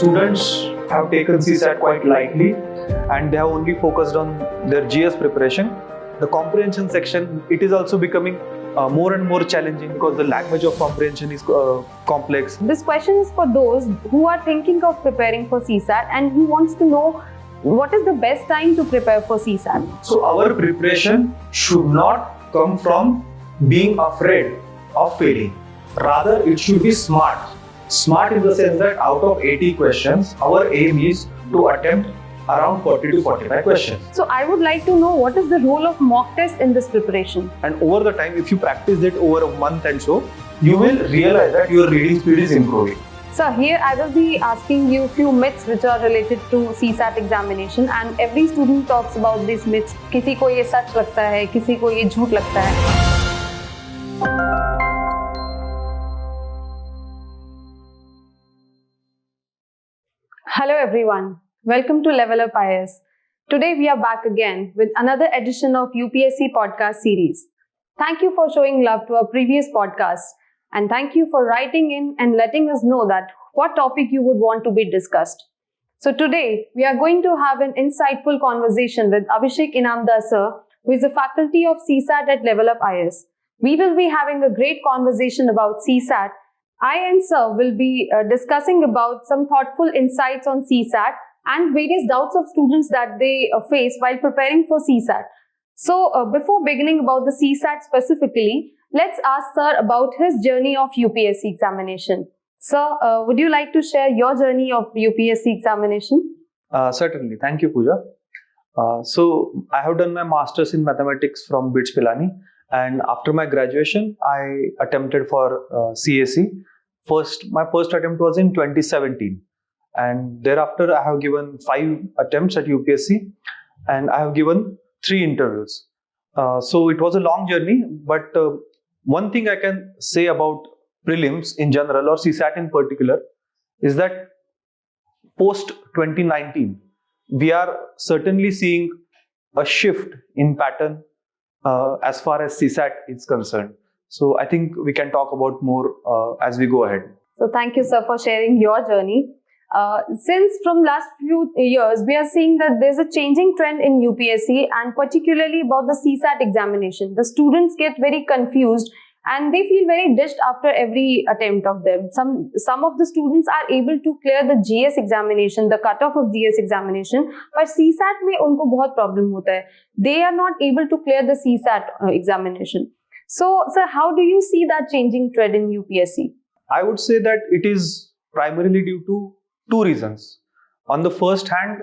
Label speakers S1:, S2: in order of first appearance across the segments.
S1: students have taken CSAT quite lightly and they have only focused on their GS preparation. The comprehension section, it is also becoming more and more challenging because the language of comprehension is complex.
S2: This question is for those who are thinking of preparing for CSAT and who wants to know what is the best time to prepare for CSAT.
S1: So our preparation should not come from being afraid of failing. Rather, it should be smart. Smart in the sense that out of 80 questions, our aim is to attempt around 40 to 45 questions.
S2: So I would like to know what is the role of mock test in this preparation.
S1: And over the time, if you practice it over a month and so, you will realize that your reading speed is improving.
S2: So here I will be asking you few myths which are related to CSAT examination, and every student talks about these myths. किसी को ये सच लगता है, किसी को ये झूठ लगता है. Hello everyone, welcome to LevelUp IAS. Today we are back again with another edition of UPSC podcast series. Thank you for showing love to our previous podcasts, and thank you for writing in and letting us know that what topic you would want to be discussed. So today we are going to have an insightful conversation with Abhishek sir, who is a faculty of CSAT at LevelUp IAS. We will be having a great conversation about CSAT. I and sir will be discussing about some thoughtful insights on CSAT and various doubts of students that they face while preparing for CSAT. So before beginning about the CSAT specifically, let's ask sir about his journey of UPSC examination. Sir, would you like to share your journey of UPSC examination?
S1: Certainly. Thank you, Pooja. So I have done my Masters in Mathematics from BITS Pilani, and after my graduation, I attempted for CSE. My first attempt was in 2017, and thereafter I have given 5 attempts at UPSC, and I have given 3 interviews. So it was a long journey, but one thing I can say about prelims in general or CSAT in particular is that post 2019, we are certainly seeing a shift in pattern as far as CSAT is concerned. So I think we can talk about more as we go ahead.
S2: So thank you, sir, for sharing your journey. Since from last few years, we are seeing that there's a changing trend in UPSC, and particularly about the CSAT examination. The students get very confused and they feel very dished after every attempt of them. Some of the students are able to clear the GS examination, the cutoff of GS examination, but CSAT में उनको बहुत problem होता है. They are not able to clear the CSAT examination. So, sir, how do you see that changing trend in UPSC?
S1: I would say that it is primarily due to 2 reasons. On the first hand,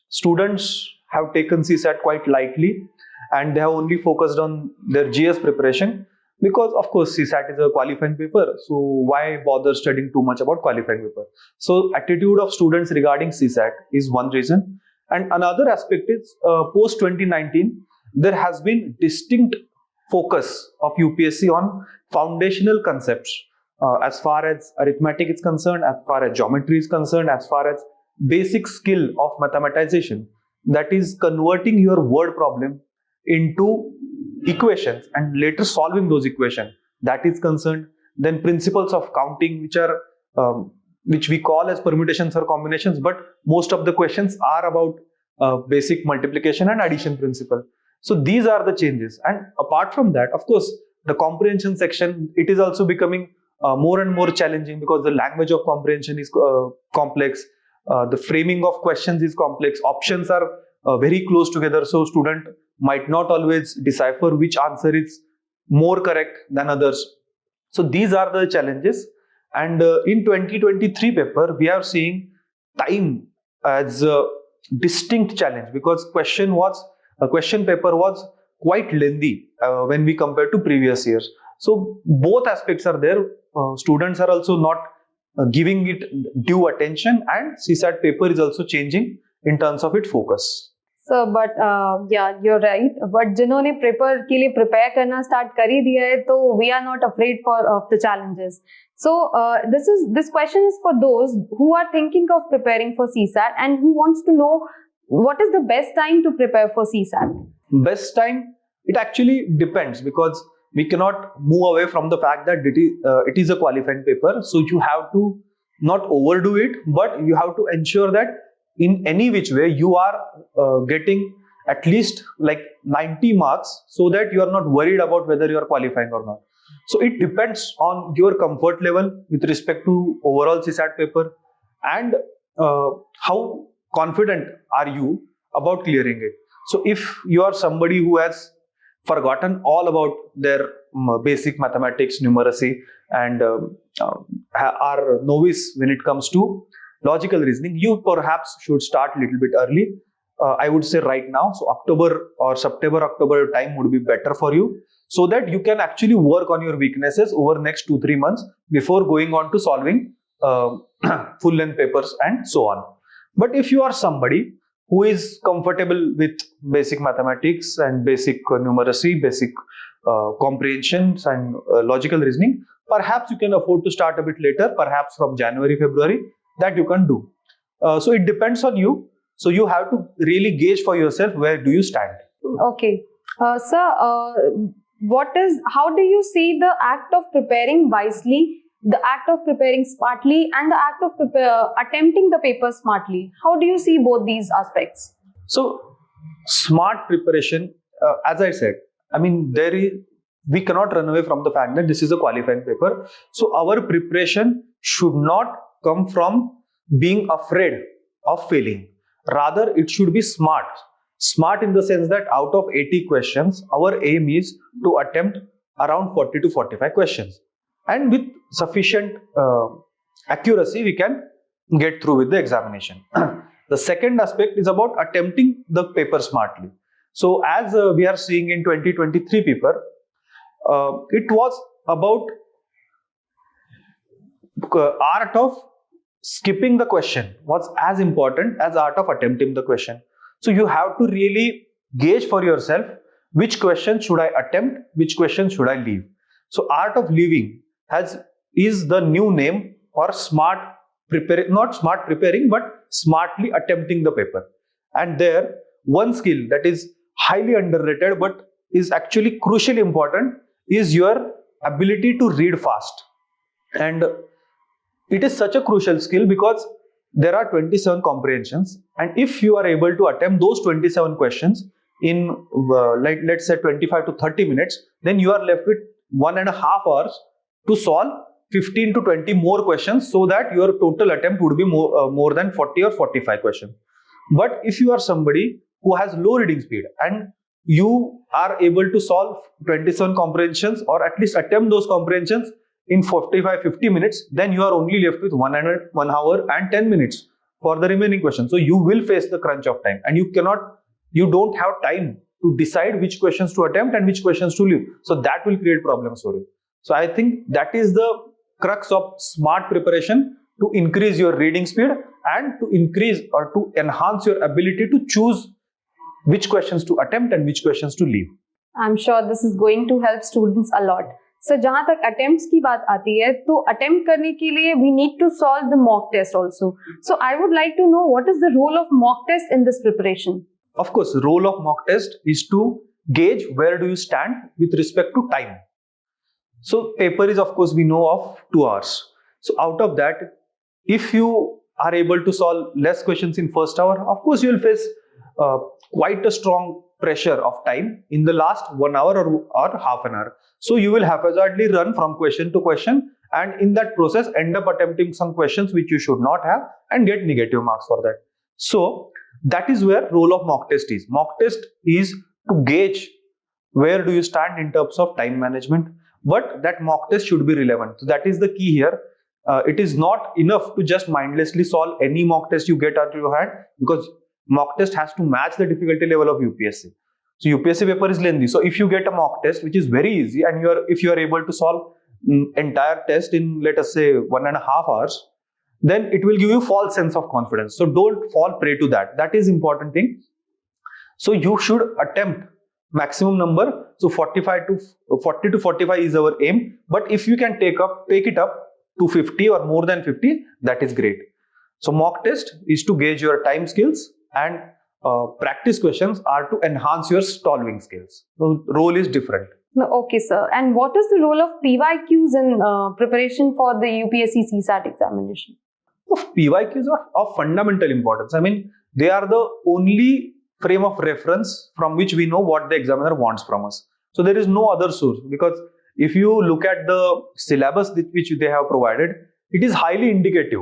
S1: students have taken CSAT quite lightly and they have only focused on their GS preparation because, of course, CSAT is a qualifying paper. So why bother studying too much about qualifying paper? So attitude of students regarding CSAT is one reason. And another aspect is post 2019, there has been distinct focus of UPSC on foundational concepts as far as arithmetic is concerned, as far as geometry is concerned, as far as basic skill of mathematization, that is converting your word problem into equations and later solving those equations, that is concerned. Then principles of counting, which we call as permutations or combinations, but most of the questions are about basic multiplication and addition principle. So these are the changes. And apart from that, of course, the comprehension section, it is also becoming more and more challenging because the language of comprehension is complex. The framing of questions is complex. Options are very close together. So student might not always decipher which answer is more correct than others. So these are the challenges. And in 2023 paper, we are seeing time as a distinct challenge because question paper was quite lengthy when we compare to previous years. So both aspects are there. Students are also not giving it due attention, and CSAT paper is also changing in terms of its focus.
S2: So, but yeah, you're right. But जिन्होंने paper के लिए prepare करना start कर ही दिया है, तो we are not afraid of the challenges. So this question is for those who are thinking of preparing for CSAT and who wants to know what is the best time to prepare for CSAT.
S1: Best time, it actually depends because we cannot move away from the fact that it is a qualifying paper. So you have to not overdo it, but you have to ensure that in any which way you are getting at least like 90 marks, so that you are not worried about whether you are qualifying or not. So it depends on your comfort level with respect to overall CSAT paper, and how confident are you about clearing it. So if you are somebody who has forgotten all about their basic mathematics, numeracy, and are novice when it comes to logical reasoning, you perhaps should start a little bit early. I would say right now, so October or September, October time would be better for you, so that you can actually work on your weaknesses over next 2-3 months before going on to solving full length papers and so on. But if you are somebody who is comfortable with basic mathematics and basic numeracy, basic comprehensions and logical reasoning, perhaps you can afford to start a bit later, perhaps from January, February, that you can do. So it depends on you. So you have to really gauge for yourself where do you stand.
S2: Okay. Sir, how do you see the act of preparing wisely, the act of preparing smartly, and the act of attempting the paper smartly? How do you see both these aspects?
S1: So smart preparation, as I said, I mean, we cannot run away from the fact that this is a qualifying paper. So our preparation should not come from being afraid of failing. Rather, it should be smart. Smart in the sense that out of 80 questions, our aim is to attempt around 40 to 45 questions. And with sufficient accuracy, we can get through with the examination. The second aspect is about attempting the paper smartly. So as we are seeing in 2023 paper, it was about art of skipping the question was as important as art of attempting the question. So you have to really gauge for yourself which question should I attempt, which question should I leave. So art of leaving is the new name for smart preparing, not smart preparing, but smartly attempting the paper. And there, one skill that is highly underrated but is actually crucially important is your ability to read fast. And it is such a crucial skill because there are 27 comprehensions, and if you are able to attempt those 27 questions in let's say 25 to 30 minutes, then you are left with 1.5 hours to solve 15 to 20 more questions, so that your total attempt would be more than 40 or 45 questions. But if you are somebody who has low reading speed and you are able to solve 27 comprehensions or at least attempt those comprehensions in 45-50 minutes, then you are only left with 1 hour and 10 minutes for the remaining questions. So you will face the crunch of time, and you don't have time to decide which questions to attempt and which questions to leave. So that will create problems for you. So I think that is the crux of smart preparation, to increase your reading speed and to increase or to enhance your ability to choose which questions to attempt and which questions to leave.
S2: I'm sure this is going to help students a lot. So जहाँ तक attempts की बात आती है, तो attempt करने के लिए we need to solve the mock test also. So I would like to know what is the role of mock test in this preparation.
S1: Of course, the role of mock test is to gauge where do you stand with respect to time. So paper is, of course, we know of 2 hours. So out of that, if you are able to solve less questions in first hour, of course you will face quite a strong pressure of time in the last 1 hour or half an hour. So you will haphazardly run from question to question, and in that process end up attempting some questions which you should not have and get negative marks for that. So that is where role of mock test is. Mock test is to gauge where do you stand in terms of time management, but that mock test should be relevant. So that is the key here. It is not enough to just mindlessly solve any mock test you get out of your hand, because mock test has to match the difficulty level of UPSC. So UPSC paper is lengthy. So if you get a mock test which is very easy, and if you are able to solve entire test in, let us say, 1.5 hours, then it will give you false sense of confidence. So don't fall prey to that. That is important thing. So you should attempt maximum number. So 40 to 45 is our aim. But if you can take it up to 50 or more than 50, that is great. So mock test is to gauge your time skills, and practice questions are to enhance your solving skills. So role is different.
S2: Okay, sir. And what is the role of PYQs in preparation for the UPSC CSAT examination?
S1: PYQs are of fundamental importance. I mean, they are the only frame of reference from which we know what the examiner wants from us. So there is no other source, because if you look at the syllabus which they have provided, it is highly indicative.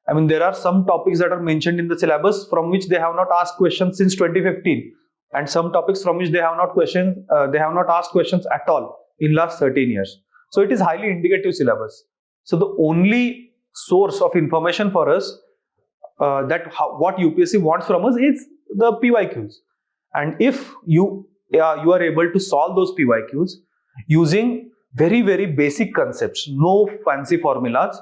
S1: I mean, there are some topics that are mentioned in the syllabus from which they have not asked questions since 2015, and some topics from which they have not asked questions at all in last 13 years. So it is highly indicative syllabus. So the only source of information for us what UPSC wants from us is the PYQs. And if you are able to solve those PYQs using very, very basic concepts, no fancy formulas,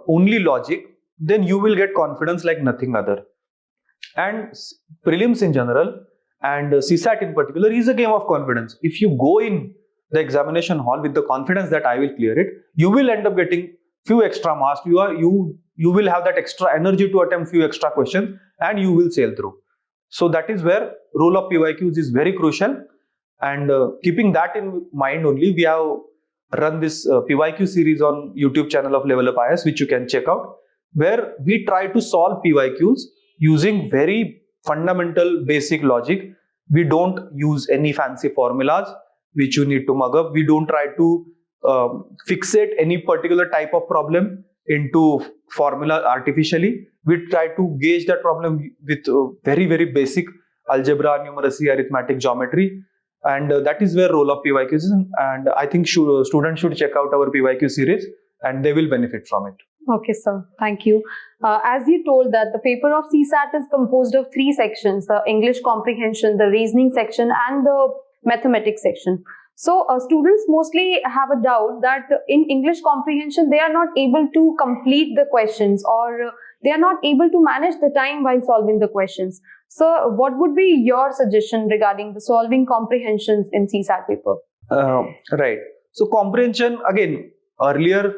S1: only logic, then you will get confidence like nothing other. And prelims in general and CSAT in particular is a game of confidence. If you go in the examination hall with the confidence that I will clear it, you will end up getting few extra marks. You will have that extra energy to attempt few extra questions, and you will sail through. So that is where role of PYQs is very crucial. And keeping that in mind only, we have run this PYQ series on YouTube channel of LevelUp IAS, which you can check out, where we try to solve PYQs using very fundamental basic logic. We don't use any fancy formulas which you need to mug up. We don't try to fixate any particular type of problem into formula artificially. We try to gauge that problem with very, very basic algebra, numeracy, arithmetic, geometry. And that is where role of PYQs is. And I think students should check out our PYQ series, and they will benefit from it.
S2: Okay, sir. Thank you. As you told that the paper of CSAT is composed of 3 sections, the English comprehension, the reasoning section, and the mathematics section. So students mostly have a doubt that in English comprehension, they are not able to complete the questions, or they are not able to manage the time while solving the questions. So what would be your suggestion regarding the solving comprehensions in CSAT paper?
S1: Right. So comprehension, again, earlier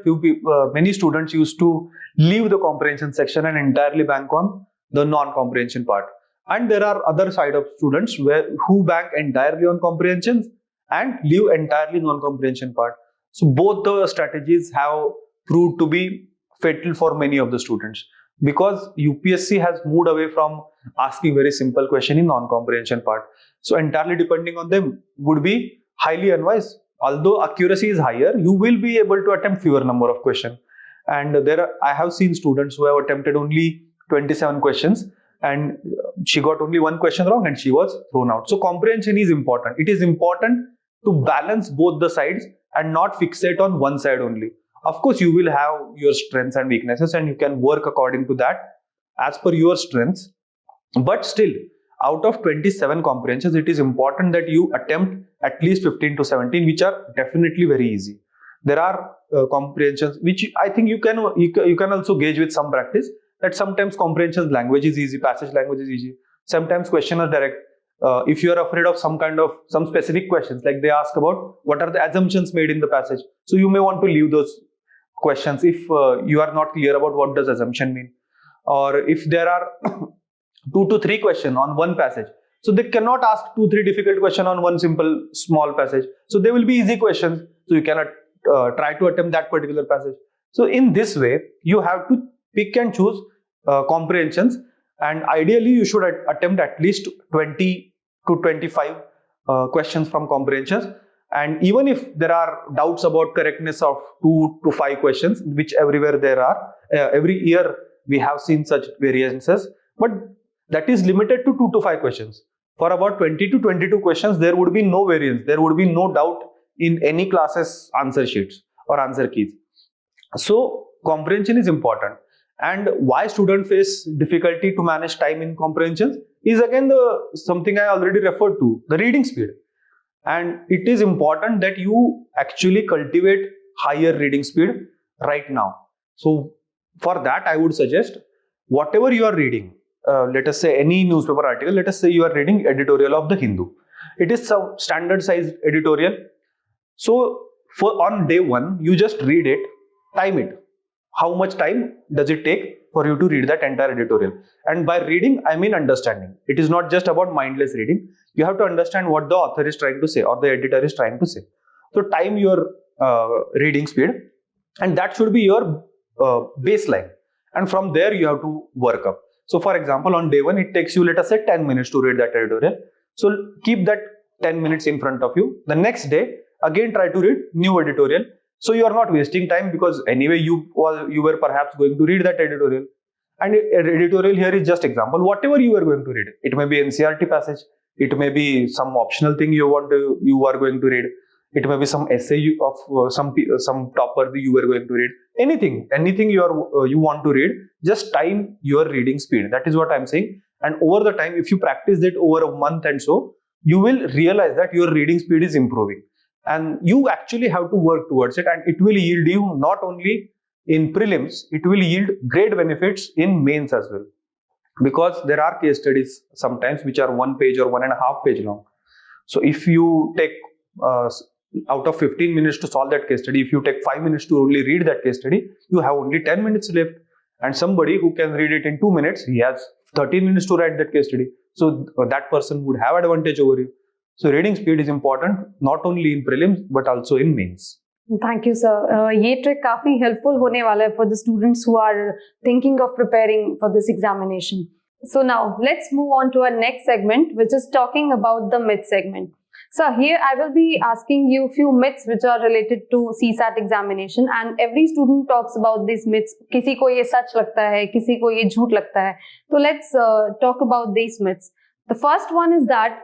S1: many students used to leave the comprehension section and entirely bank on the non-comprehension part. And there are other side of students who bank entirely on comprehensions and leave entirely non-comprehension part. So both the strategies have proved to be fatal for many of the students, because UPSC has moved away from asking very simple question in non-comprehension part. So entirely depending on them would be highly unwise. Although accuracy is higher, you will be able to attempt fewer number of questions. And I have seen students who have attempted only 27 questions, and she got only 1 question wrong and she was thrown out. So comprehension is important. It is important to balance both the sides and not fixate on one side only. Of course, you will have your strengths and weaknesses, and you can work according to that as per your strengths. But still, out of 27 comprehensions, it is important that you attempt at least 15 to 17, which are definitely very easy. There are comprehensions which I think you can also gauge with some practice, that sometimes comprehension language is easy, passage language is easy. Sometimes question are direct. If you are afraid of some specific questions, like they ask about what are the assumptions made in the passage, so you may want to leave those questions if you are not clear about what does assumption mean. Or if there are 2 to 3 questions on one passage, so they cannot ask 2-3 difficult questions on one simple small passage. So they will be easy questions, so you cannot try to attempt that particular passage. So in this way, you have to pick and choose comprehensions, and ideally you should attempt at least 20 to 25 questions from comprehensions. And even if there are doubts about correctness of 2 to 5 questions, which everywhere there are, every year we have seen such variances, but that is limited to 2 to 5 questions. For about 20 to 22 questions, there would be no variance. There would be no doubt in any class's answer sheets or answer keys. So comprehension is important. And why students face difficulty to manage time in comprehension is again something I already referred to, the reading speed. And it is important that you actually cultivate higher reading speed right now. So for that, I would suggest whatever you are reading, let us say any newspaper article, let us say you are reading editorial of the Hindu. It is some standard size editorial. So on day 1, you just read it, time it. How much time does it take for you to read that entire editorial? And by reading, I mean understanding. It is not just about mindless reading. You have to understand what the author is trying to say or the editor is trying to say. So time your reading speed, and that should be your baseline. and from there you have to work up. So for example, on day 1 it takes you, let us say, 10 minutes to read that editorial. So keep that 10 minutes in front of you. The next day again try to read new editorial. So you are not wasting time, because anyway you were perhaps going to read that editorial. And editorial here is just example. Whatever you are going to read, it may be NCERT passage, it may be some optional thing you are going to read, it may be some essay of some topper you are going to read. Anything you want to read, just time your reading speed. That is what I'm saying. And over the time, if you practice it over a month and so, you will realize that your reading speed is improving, and you actually have to work towards it, and it will yield you not only in prelims, it will yield great benefits in mains as well, because there are case studies sometimes which are 1 page or 1.5 page long. So if you take out of 15 minutes to solve that case study, if you take 5 minutes to only read that case study, you have only 10 minutes left. And somebody who can read it in 2 minutes, he has 13 minutes to write that case study. So that person would have advantage over you. So reading speed is important, not only in prelims but also in mains.
S2: Thank you, sir. ये trick काफी helpful होने वाला है for the students who are thinking of preparing for this examination. So now let's move on to our next segment, which is talking about the myth segment. So here I will be asking you a few myths which are related to CSAT examination, and every student talks about these myths. किसी को ये सच लगता है, किसी को ये झूठ लगता है. So let's talk about these myths. The first one is that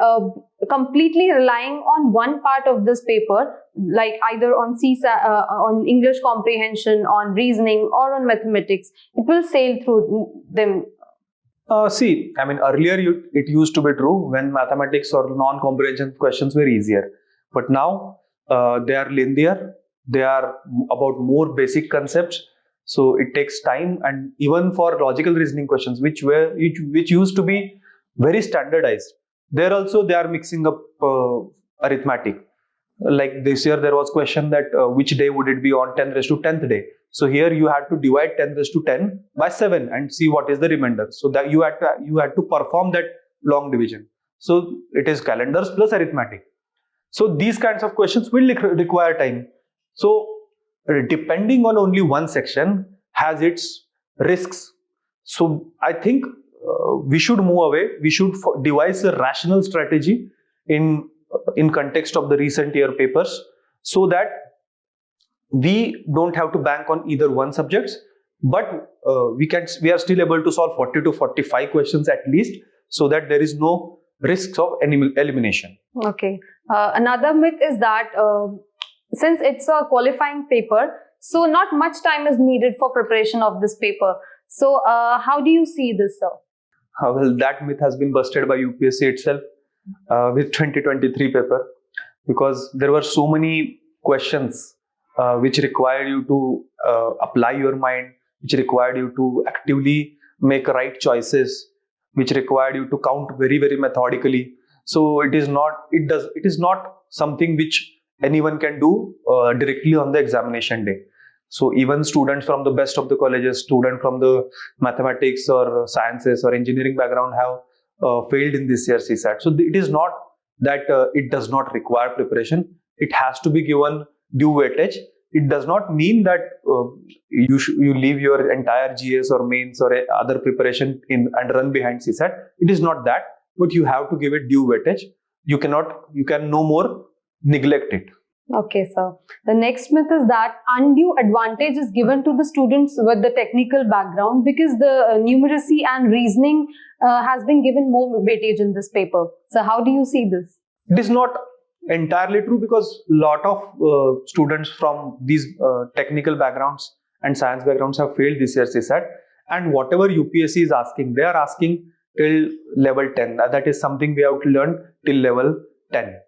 S2: completely relying on one part of this paper, like either on CSAT, on English comprehension, on reasoning, or on mathematics, it will sail through them.
S1: See, I mean, earlier it used to be true when mathematics or non-comprehension questions were easier. But now they are linear, they are about more basic concepts. So it takes time, and even for logical reasoning questions, which used to be very standardized, there also they are mixing up arithmetic. Like this year there was question that which day would it be on 10 raised to 10th day. So here you had to divide 10 raised to 10 by 7 and see what is the remainder. So that you had to perform that long division. So it is calendars plus arithmetic. So these kinds of questions will require time. So depending on only one section has its risks. So I think we should move away. We should devise a rational strategy in context of the recent year papers, so that we don't have to bank on either one subject, but we are still able to solve 40 to 45 questions at least, so that there is no risks of elimination.
S2: Okay. Another myth is that since it's a qualifying paper, so not much time is needed for preparation of this paper. So how do you see this, sir?
S1: Well, that myth has been busted by UPSC itself with 2023 paper, because there were so many questions which required you to apply your mind, which required you to actively make right choices, which required you to count very, very methodically. So it is not something which anyone can do directly on the examination day. So even students from the best of the colleges, students from the mathematics or sciences or engineering background have failed in this year's CSAT. So it is not that it does not require preparation. It has to be given due weightage. It does not mean that you leave your entire GS or mains or other preparation and run behind CSAT. It is not that, but you have to give it due weightage. You can no more neglect it.
S2: Okay, sir. The next myth is that undue advantage is given to the students with the technical background because the numeracy and reasoning has been given more weightage in this paper. So how do you see this?
S1: It is not entirely true, because a lot of students from these technical backgrounds and science backgrounds have failed this year's CSAT, and whatever UPSC is asking, they are asking till level 10. That is something we have to learn till level 10.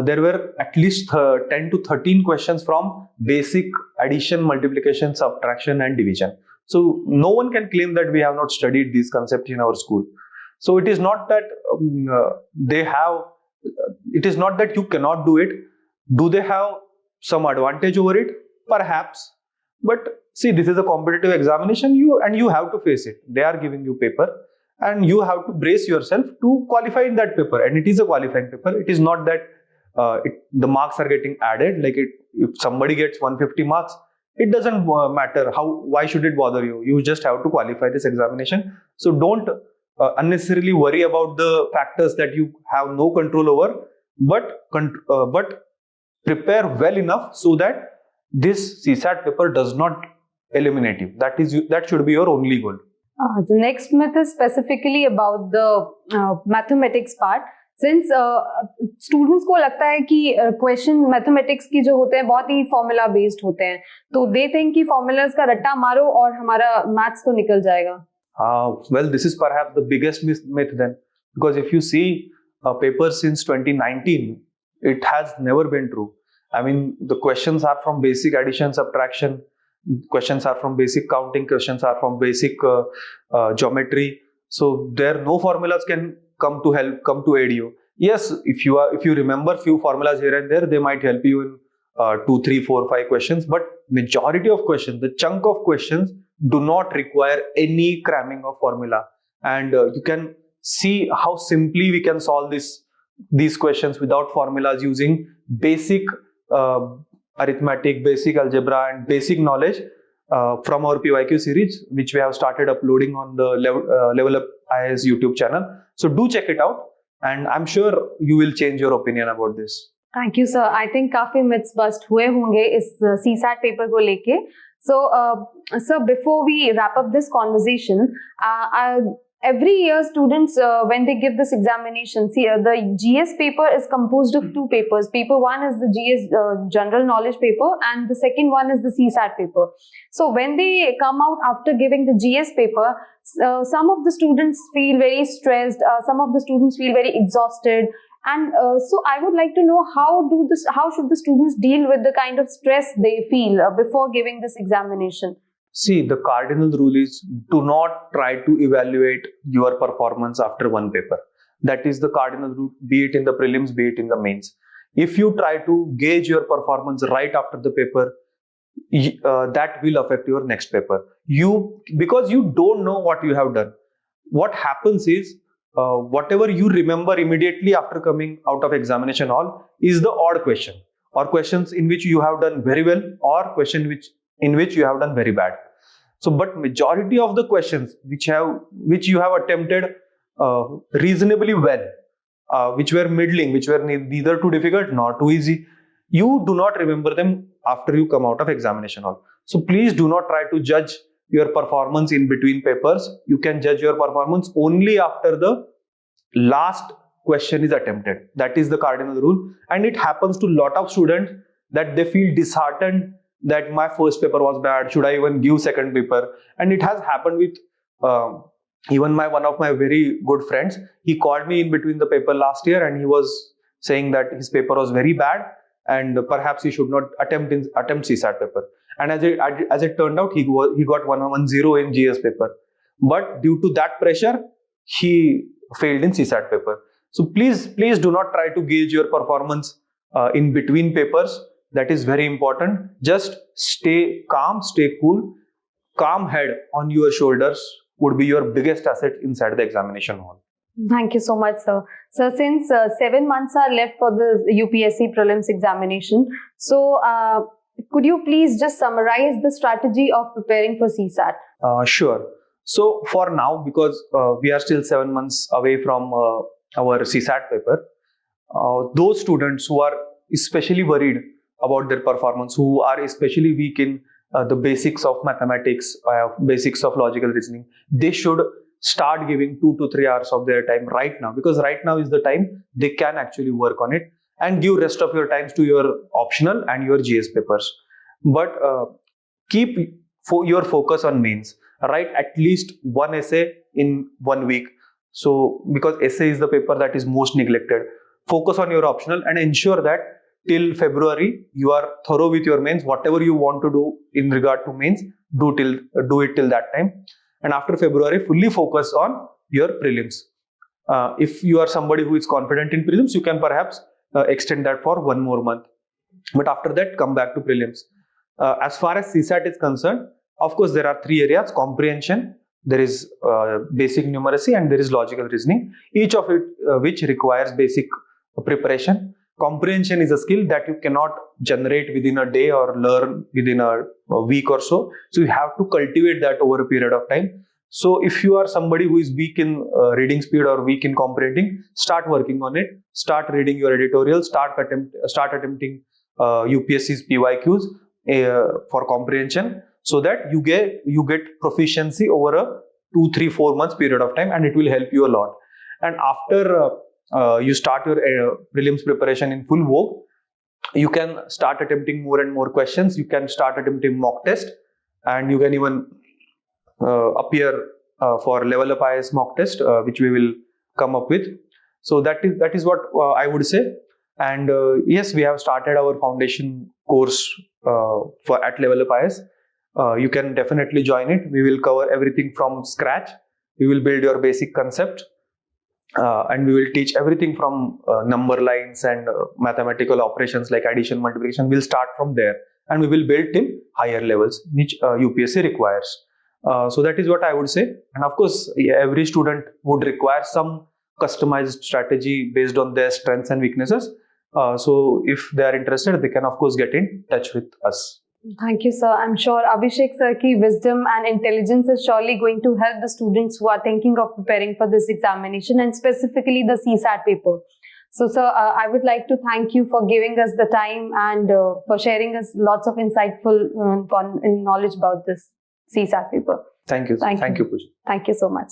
S1: There were at least 10 to 13 questions from basic addition, multiplication, subtraction and division. So no one can claim that we have not studied these concepts in our school. So it is not that it is not that you cannot do it. Do they have some advantage over it? Perhaps. But see, this is a competitive examination, you have to face it. They are giving you paper and you have to brace yourself to qualify in that paper, and it is a qualifying paper. It is not that the marks are getting added. Like if somebody gets 150 marks it doesn't matter why should it bother you. You just have to qualify this examination. So don't unnecessarily worry about the factors that you have no control over, but prepare well enough so that this CSAT paper does not eliminate you. That should be your only goal.
S2: The next myth is specifically about the mathematics part. Since students को लगता है कि question mathematics की जो होते हैं बहुत ही formula based होते हैं, तो दे थिंक कि फॉर्मूलाज का रट्टा मारो और हमारा मैथ्स तो निकल जाएगा.
S1: Well, this is perhaps the biggest myth then, because if you see papers since 2019, it has never been true. I mean, the questions are from basic addition, subtraction, questions are from basic counting, questions are from basic geometry. So there no formulas can come to aid you. Yes, if you remember few formulas here and there, they might help you in 2, 3, 4, 5 questions, but majority of questions, the chunk of questions do not require any cramming of formula, and you can see how simply we can solve these questions without formulas using basic arithmetic, basic algebra, and basic knowledge from our PYQ series, which we have started uploading on the LevelUp IAS YouTube channel. So do check it out, and I'm sure you will change your opinion about this.
S2: Thank you, sir. I think काफी myths bust हुए होंगे इस CSAT paper को लेके. So, sir, before we wrap up this conversation, every year students, when they give this examination, see, the GS paper is composed of two papers. Paper 1 is the GS general knowledge paper, and the second one is the CSAT paper. So when they come out after giving the GS paper, some of the students feel very stressed, some of the students feel very exhausted, and so I would like to know how should the students deal with the kind of stress they feel before giving this examination?
S1: See, the cardinal rule is do not try to evaluate your performance after one paper. That is the cardinal rule, be it in the prelims, be it in the mains. If you try to gauge your performance right after the paper, that will affect your next paper. Because you don't know what you have done. What happens is, whatever you remember immediately after coming out of examination hall is the odd question, or questions in which you have done very well, or question in which you have done very bad. So, but majority of the questions which you have attempted reasonably well, which were middling, which were neither too difficult nor too easy, you do not remember them after you come out of examination hall. So please do not try to judge your performance in between papers. You can judge your performance only after the last question is attempted. That is the cardinal rule, and it happens to a lot of students that they feel disheartened that my first paper was bad, should I even give second paper? And it has happened with even one of my very good friends. He called me in between the paper last year, and he was saying that his paper was very bad and perhaps he should not attempt CSAT paper. And as it turned out, he got 110 in GS paper, but due to that pressure, he failed in CSAT paper. So please do not try to gauge your performance in between papers. That is very important. Just stay calm, stay cool. Calm head on your shoulders would be your biggest asset inside the examination hall.
S2: Thank you so much, sir. So since 7 months are left for the UPSC prelims examination, so could you please just summarize the strategy of preparing for CSAT?
S1: Sure. So for now, because we are still 7 months away from our CSAT paper, those students who are especially worried about their performance, who are especially weak in the basics of mathematics, basics of logical reasoning, they should start giving 2 to 3 hours of their time right now, because right now is the time they can actually work on it, and give rest of your times to your optional and your GS papers. But keep your focus on mains. Write at least one essay in 1 week. So because essay is the paper that is most neglected. Focus on your optional and ensure that till February you are thorough with your mains. Whatever you want to do in regard to mains, do it till that time. And after February, fully focus on your prelims. If you are somebody who is confident in prelims, you can perhaps extend that for 1 more month. But after that, come back to prelims. As far as CSAT is concerned, of course, there are 3 areas: comprehension, there is basic numeracy, and there is logical reasoning. Each of it which requires basic preparation. comprehension is a skill that you cannot generate within a day or learn within a week or so. So you have to cultivate that over a period of time. So if you are somebody who is weak in reading speed or weak in comprehending, start working on it. Start reading your editorials. Start attempting UPSC's PYQs for comprehension, so that you get proficiency over a 2, 3, 4 months period of time, and it will help you a lot. And after you start your prelims preparation in full vogue, you can start attempting more and more questions. You can start attempting mock test, and you can even appear for LevelUp IAS mock test, which we will come up with. So that is what I would say. And yes, we have started our foundation course at LevelUp IAS. You can definitely join it. We will cover everything from scratch. We will build your basic concept, and we will teach everything from number lines and mathematical operations like addition, multiplication. We'll start from there, and we will build till higher levels, which UPSC requires. So that is what I would say. And of course, every student would require some customized strategy based on their strengths and weaknesses. So if they are interested, they can of course get in touch with us.
S2: Thank you, sir. I'm sure Abhishek sir ki wisdom and intelligence is surely going to help the students who are thinking of preparing for this examination, and specifically the CSAT paper. So, sir, I would like to thank you for giving us the time and for sharing us lots of insightful knowledge about this CSAT paper.
S1: Thank you.
S2: Thank you,
S1: Pooja.
S2: Thank you so much.